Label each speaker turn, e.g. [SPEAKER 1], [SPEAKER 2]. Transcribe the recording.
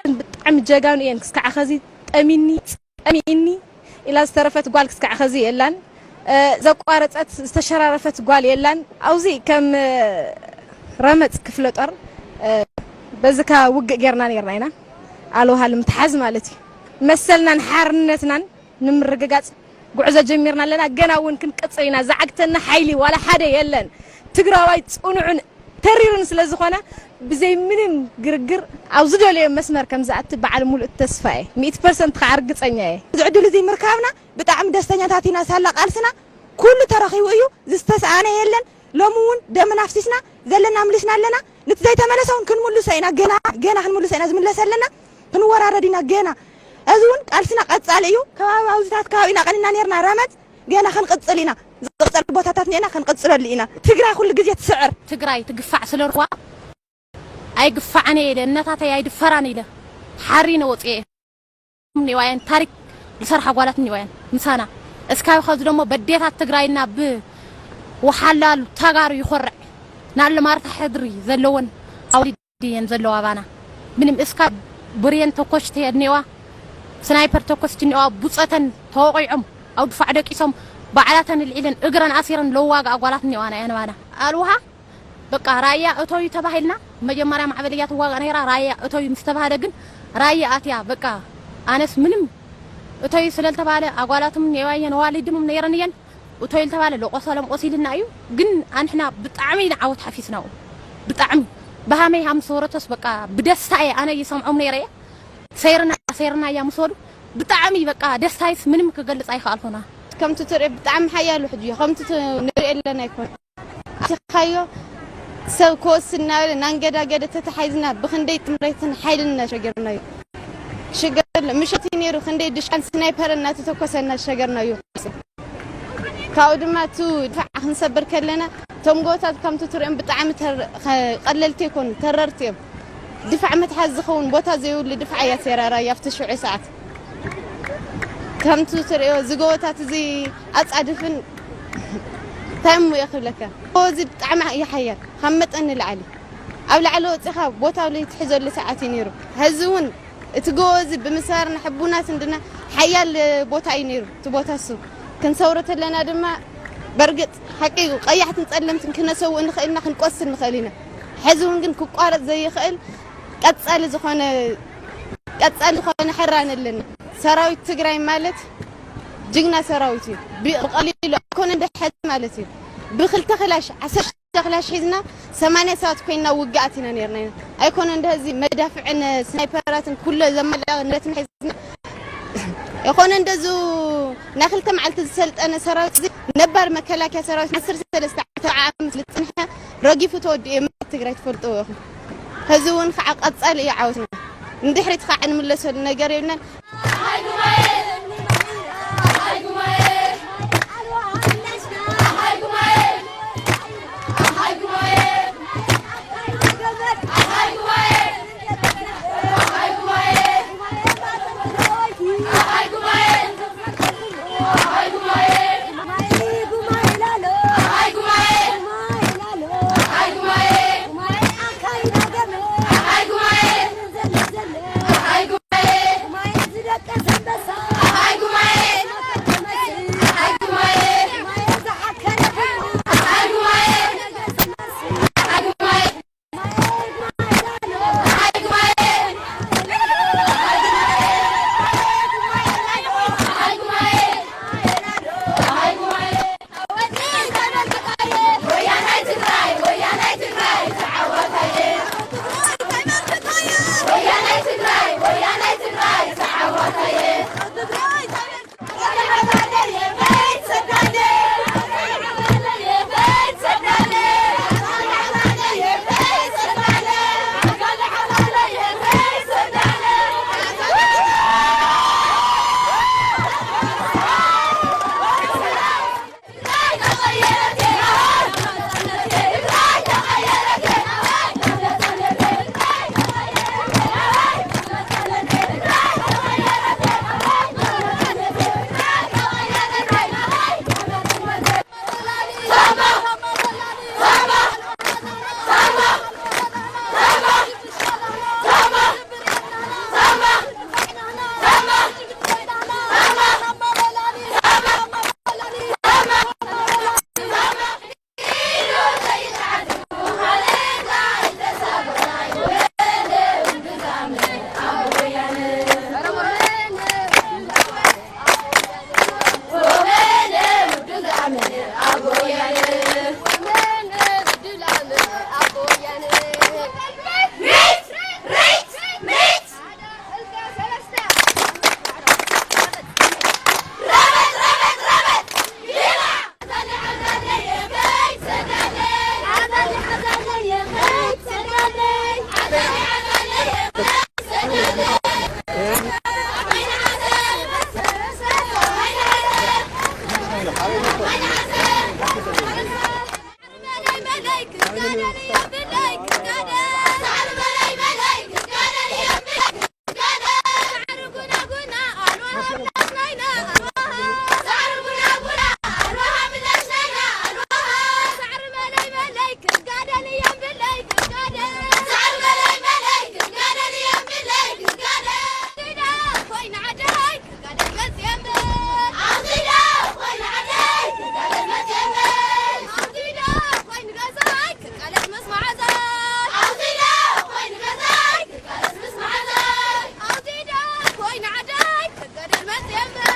[SPEAKER 1] بطعم جاغان ين كسكع خزي أميني إلى استرفت قال كسكع خزي يلان زقارت استشرارفت قال يلان أوزي كم رمت كفلطر بزكا وق جرنا نيرنا قالوا هالمتحز مالتي مثلنا نحارنتنا نمرققات قعزة جميرنا لنا جناون كنقصينا زعقتنا حيلي ولا حدا يلن تقراوي تصنعون تريرن سلازخونه بزي منم غرغر او زدولي مسمر كم زعت بعل مول التسفاي 100% خارقصنيا زعدول زي مركابنا بطعم دستኛታቲና ሳላ ቃልስና ኩሉ ተረኺው እዩ ዝስተሳአነ የለን ሎሙን ደም ናፍሲስና ዘለና ምልስና ኣለና ንትዘይ ተመለሰውን ክንሙልሰይና ገና ክንሙልሰይና ዝምለሰለና ክንወራረዲና ገና أزون قالسنا قصال እዩ ከባቢውታት ከባቢና ቀንና ነርና ረመት ገና ክንቅጽልና ዝቅጽል ቦታታት ነና ክንቅጽለሉ ኢና ትግራይ ኩሉ ግዜ ትስዕር
[SPEAKER 2] ትግራይ ትግፋዕ ስለርዋ አይ ግፋዕኔ ለነታታይ አይ ድፈራን ኢለ ሓሪነ ወጽኤ ንዋያን ታሪክ ዝሰርሐ ጓላት ንዋያን ምሳና እስካብ ኸዝ ደሞ በዴታት ትግራይና ብ ወሓላሉ ተጋሩ ይخرع ናለ ማርታ ሕድሪ ዘለውን አውዲየን ዘለው አባና ምንም እስካ ብሬን ተኮሽተ የድኔዋ سنايبر توكستني أو بوصتن توقيعهم أو دفع دقيسهم بعلاتن العلن إجرن أسيرن لواقع أقوالاتني وأنا أروها بقى رايا أتوي تباهلنا مجمرة مع عمليات واقع نيرا رايا أتوي مستبها دقن رايا أتيا بقى أناس منهم أتوي سلل تباله أقوالاتهم نيوين والدهم نيرانيان أتوي تباله لو قصلهم قصيلنا أيو جن أنحنا بتعمين عود حفيسنا بتعمي بهامي هم صورتس بقى بدستاي أنا يسمعهم نيريا سيرنا يا مسود بطعمي بقى دستايس منم كغلص اي خالفنا
[SPEAKER 1] كم تتري بطعم حيالو حجي كم نري لنا يكون خايو سو كوسنا نانغدا غدا تتحيزنا بخندي تمريتن حيلنا شجرنا شجر مشتي نيرو خندي دشان سنايبرنا تتكوسنا شجرنا يو كاودما تو دفع نصبر كلنا تومغوتات كم تتري بطعم قللتي يكون تررتي دفع متحز خون بوتا زيو اللي دفع يا سيرارا يفتشوا ساعات كم تتريو زقوتات زي أصعدفن تم يخلك هو زي طعم يحير خمت ان العلي او لعلو تخا بوتا اللي تحزوا لساعات ينيرو هزون تجوز بمسار نحبونات عندنا حيال بوتا ينيرو تبوتاسو كنصورت لنا دما برقط حقيقه قيحت نصلمت كنسو نخيلنا كنقص نخلينا حزون كن كقارط زي يخيل قصال زخونه حران لنا سراويت تግራይ ማለት ጅግና ሰራዊት بقليل كون እንደ حد ማለት بخلت خلاش 10 خلاش ሒዝና 80 ሰዓት ኮይና ውጋአትና ነርና አይኮን እንደዚህ መዳፍዕን ስናይፐራትን ኩለ ዘመላነትን ሒዝና يكون እንደዙ ናክልተ መዓልት ዝሰልጠነ ሰራዊት ነባር መከላከያ ሰራዊት 13 ዓመት ልጥንሐ ረጊፉ ተወዲኡ ትግራይ ተፈልጠው هزون خع قصال يعاوتنا ندحرت خع نملسو النجار يبنا
[SPEAKER 3] Let's